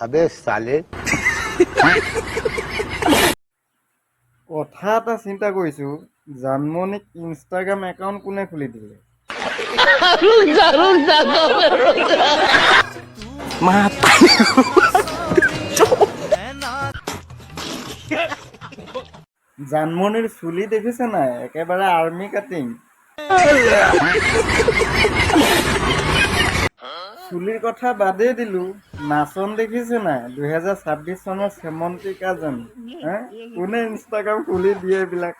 अबे साले কথা এটা চিন্তা কৰিছো জানমণিক ইনষ্টাগ্ৰাম একাউণ্ট কোনে খুলি দিলে জানমণিৰ চুলি দেখিছে নাই একেবাৰে আৰ্মি কাটিং চুলিৰ কথা বাদেই দিলো নাচন দেখিছে নাই 2026 চনৰ সেমন্তিকা জানো কোনে ইনষ্টাগ্ৰাম খুলি দিয়ে এইবিলাক